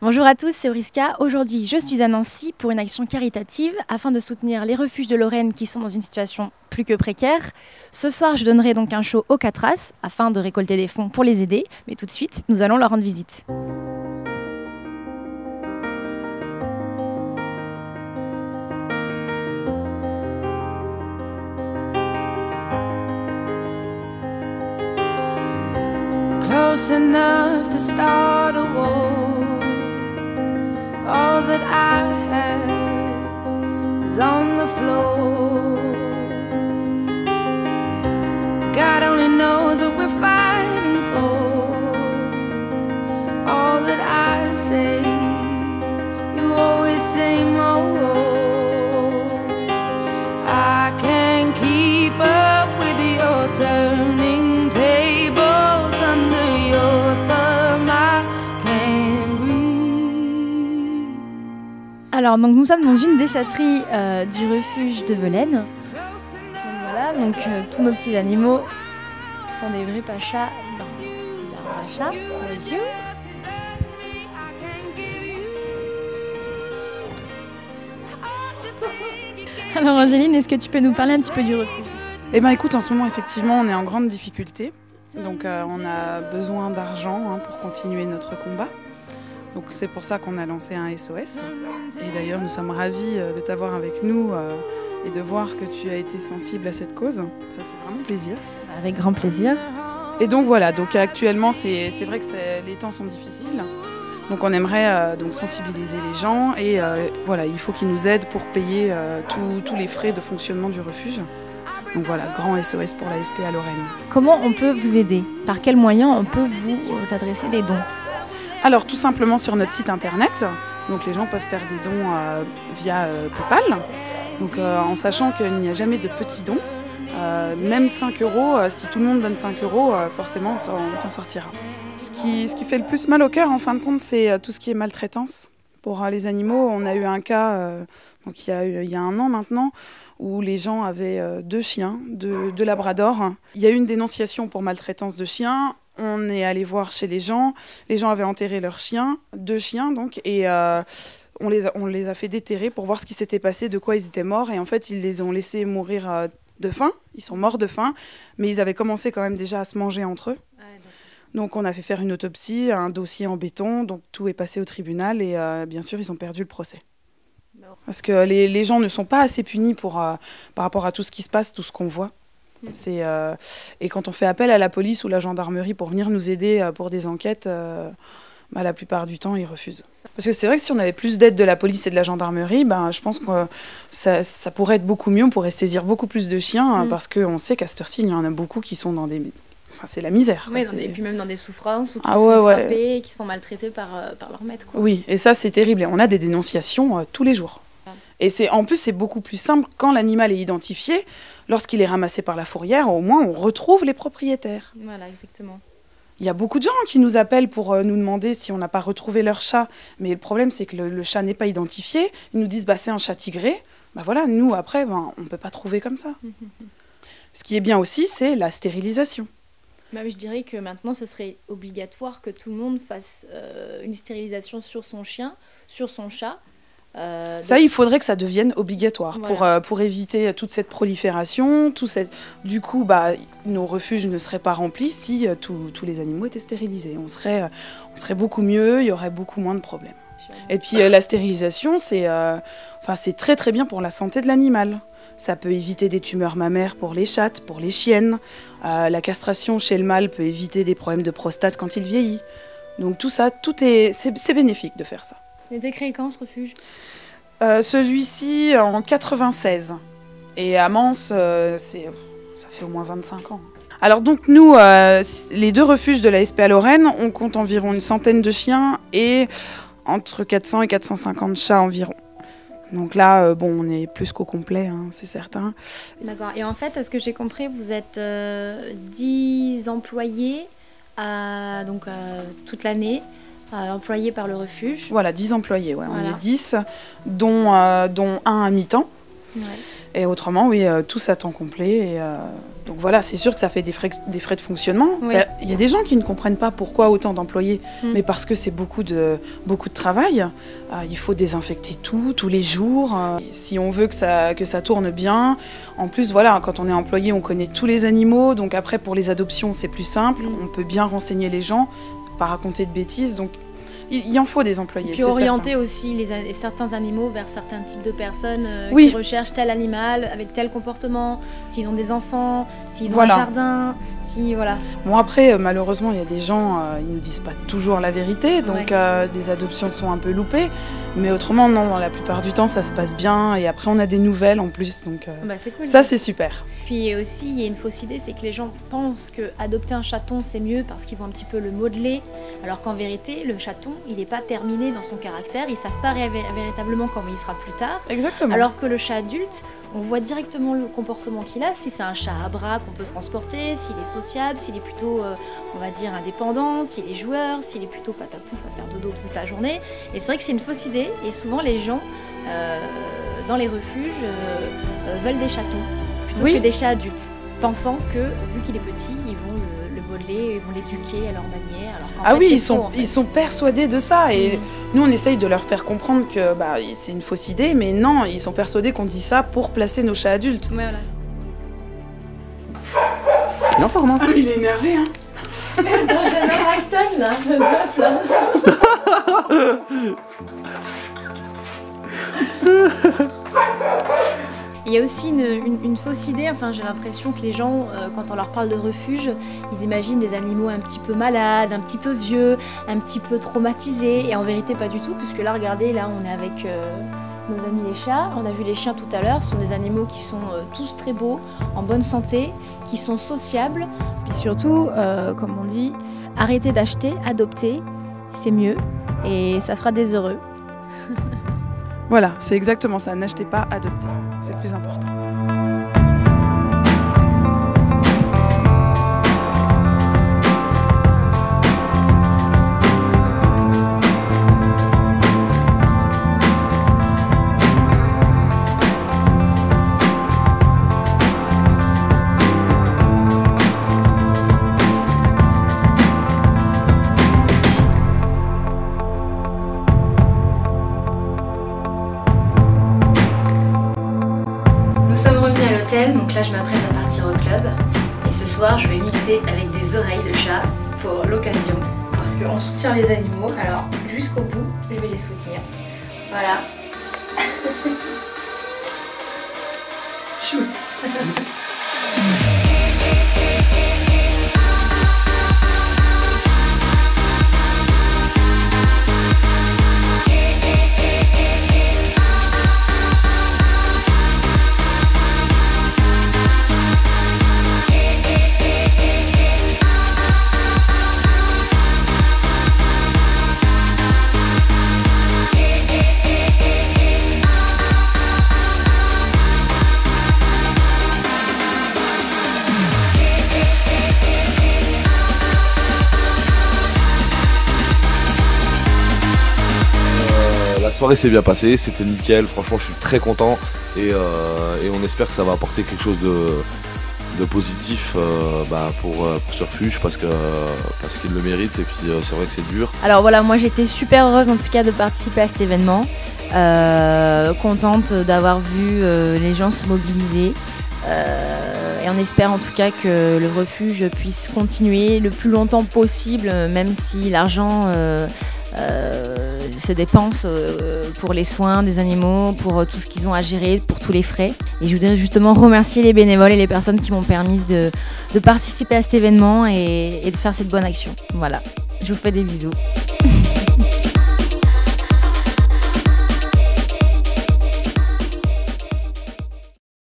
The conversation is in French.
Bonjour à tous, c'est Auriska. Aujourd'hui, je suis à Nancy pour une action caritative afin de soutenir les refuges de Lorraine qui sont dans une situation plus que précaire. Ce soir, je donnerai donc un show aux Catras afin de récolter des fonds pour les aider. Mais tout de suite, nous allons leur rendre visite. Close enough to start a war. All that I have is on the floor. God only knows what we're fighting for. All that I say, you always say more. I can't keep up with your turning tables under your thumb. I can't breathe. Alors, donc, nous sommes dans une déchetterie du refuge de Velaine. Donc, voilà, donc tous nos petits animaux sont des vrais pachas dans des petits arbres à chat. Bonjour. Alors Angéline, est-ce que tu peux nous parler un petit peu du refuge? Eh bien écoute, en ce moment effectivement on est en grande difficulté, donc on a besoin d'argent pour continuer notre combat. Donc c'est pour ça qu'on a lancé un SOS. Et d'ailleurs nous sommes ravis de t'avoir avec nous et de voir que tu as été sensible à cette cause. Ça fait vraiment plaisir. Avec grand plaisir. Et donc voilà, donc actuellement c'est vrai que les temps sont difficiles. Donc on aimerait donc sensibiliser les gens et voilà, il faut qu'ils nous aident pour payer tous les frais de fonctionnement du refuge. Donc voilà, grand SOS pour la SPA Lorraine. Comment on peut vous aider? Par quels moyens on peut vous adresser des dons? Alors tout simplement sur notre site internet, donc les gens peuvent faire des dons via PayPal, donc en sachant qu'il n'y a jamais de petits dons, même 5 €, si tout le monde donne 5 €, forcément on s'en sortira. Ce qui fait le plus mal au cœur en fin de compte, c'est tout ce qui est maltraitance. Pour les animaux, on a eu un cas donc il y a 1 an maintenant, où les gens avaient 2 chiens, 2 labradors. Il y a eu une dénonciation pour maltraitance de chiens. On est allé voir chez les gens avaient enterré leurs chiens, 2 chiens donc, et on les a fait déterrer pour voir ce qui s'était passé, de quoi ils étaient morts, et en fait ils les ont laissés mourir de faim, ils sont morts de faim, mais ils avaient commencé quand même déjà à se manger entre eux. Donc on a fait faire une autopsie, un dossier en béton, donc tout est passé au tribunal et bien sûr ils ont perdu le procès. Parce que les gens ne sont pas assez punis par rapport à tout ce qui se passe, tout ce qu'on voit. Et quand on fait appel à la police ou la gendarmerie pour venir nous aider pour des enquêtes, la plupart du temps ils refusent. Parce que c'est vrai que si on avait plus d'aide de la police et de la gendarmerie, je pense que ça pourrait être beaucoup mieux, on pourrait saisir beaucoup plus de chiens, parce qu'on sait qu'à cette heure-ci il y en a beaucoup qui sont dans des... Enfin, c'est la misère. Oui, et puis même dans des souffrances, ou qui sont frappés, et qui sont maltraités par leur maître. Quoi. Oui, et ça c'est terrible. Et on a des dénonciations tous les jours. Et en plus, c'est beaucoup plus simple quand l'animal est identifié. Lorsqu'il est ramassé par la fourrière, au moins, on retrouve les propriétaires. Voilà, exactement. Il y a beaucoup de gens qui nous appellent pour nous demander si on n'a pas retrouvé leur chat. Mais le problème, c'est que le chat n'est pas identifié. Ils nous disent, c'est un chat tigré. Voilà, nous, après, on ne peut pas trouver comme ça. Ce qui est bien aussi, c'est la stérilisation. Je dirais que maintenant, ce serait obligatoire que tout le monde fasse une stérilisation sur son chien, sur son chat. Ça, il faudrait que ça devienne obligatoire, voilà. pour éviter toute cette prolifération. Du coup, nos refuges ne seraient pas remplis si tous les animaux étaient stérilisés. On serait beaucoup mieux, il y aurait beaucoup moins de problèmes. Et puis la stérilisation, c'est très très bien pour la santé de l'animal. Ça peut éviter des tumeurs mammaires pour les chattes, pour les chiennes. La castration chez le mâle peut éviter des problèmes de prostate quand il vieillit. Donc tout ça, c'est bénéfique de faire ça. Il a été créé quand, ce refuge? Celui-ci en 96. Et à Mans, ça fait au moins 25 ans. Alors donc nous, les 2 refuges de la SPA Lorraine, on compte environ une centaine de chiens et entre 400 et 450 chats environ. Donc là, on est plus qu'au complet, c'est certain. D'accord. Et en fait, à ce que j'ai compris, vous êtes 10 employés toute l'année. Employés par le refuge. Voilà, 10 employés, ouais. Voilà. On est 10, dont un à mi-temps. Ouais. Et autrement, oui, tous à temps complet. Et, donc voilà, c'est sûr que ça fait des frais de fonctionnement. Oui. Il y a des gens qui ne comprennent pas pourquoi autant d'employés, mais parce que c'est beaucoup de travail. Il faut désinfecter tout, tous les jours. Si on veut que ça tourne bien, en plus, voilà, quand on est employé, on connaît tous les animaux. Donc après, pour les adoptions, c'est plus simple. On peut bien renseigner les gens, pas raconter de bêtises. Donc il en faut des employés. Puis orienter aussi certains animaux vers certains types de personnes oui. qui recherchent tel animal avec tel comportement, s'ils ont des enfants, s'ils ont voilà. un jardin, voilà. Bon après, malheureusement, il y a des gens, ils ne nous disent pas toujours la vérité, donc ouais. Des adoptions sont un peu loupées. Mais autrement, non, la plupart du temps, ça se passe bien. Et après, on a des nouvelles en plus, donc c'est cool, ça, c'est super. Puis aussi, il y a une fausse idée, c'est que les gens pensent qu'adopter un chaton, c'est mieux parce qu'ils vont un petit peu le modeler, alors qu'en vérité, le chaton, il n'est pas terminé dans son caractère, ils ne savent pas véritablement comment il sera plus tard. Exactement. Alors que le chat adulte, on voit directement le comportement qu'il a, si c'est un chat à bras qu'on peut transporter, s'il est sociable, s'il est plutôt, on va dire, indépendant, s'il est joueur, s'il est plutôt patapouf à faire dodo toute la journée. Et c'est vrai que c'est une fausse idée, et souvent les gens, dans les refuges, veulent des chatons plutôt oui. que des chats adultes, pensant que, vu qu'il est petit, ils vont le modeler, ils vont l'éduquer à leur manière. Alors oui, ils sont persuadés de ça. Et nous, on essaye de leur faire comprendre que c'est une fausse idée, mais non, ils sont persuadés qu'on dit ça pour placer nos chats adultes. Ouais, voilà. Il est en forme, hein. Ah, il est énervé, hein. J'adore Braxton, là. Il y a aussi une fausse idée, enfin j'ai l'impression que les gens, quand on leur parle de refuge, ils imaginent des animaux un petit peu malades, un petit peu vieux, un petit peu traumatisés, et en vérité pas du tout, puisque là regardez, là on est avec nos amis les chats, on a vu les chiens tout à l'heure, ce sont des animaux qui sont tous très beaux, en bonne santé, qui sont sociables, puis surtout, comme on dit, arrêtez d'acheter, adopter, c'est mieux, et ça fera des heureux. Voilà, c'est exactement ça, n'achetez pas, adoptez, c'est le plus important. Nous sommes revenus à l'hôtel, donc là je m'apprête à partir au club. Et ce soir je vais mixer avec des oreilles de chat pour l'occasion. Parce qu'on soutient les animaux, alors jusqu'au bout je vais les soutenir. Voilà. Chousse. La soirée s'est bien passée, c'était nickel, franchement je suis très content et on espère que ça va apporter quelque chose de positif pour ce refuge parce qu'il le mérite et puis c'est vrai que c'est dur. Alors voilà, moi j'étais super heureuse en tout cas de participer à cet événement, contente d'avoir vu les gens se mobiliser. Et on espère en tout cas que le refuge puisse continuer le plus longtemps possible, même si l'argent se dépense pour les soins des animaux, pour tout ce qu'ils ont à gérer, pour tous les frais. Et je voudrais justement remercier les bénévoles et les personnes qui m'ont permis de participer à cet événement et de faire cette bonne action. Voilà, je vous fais des bisous.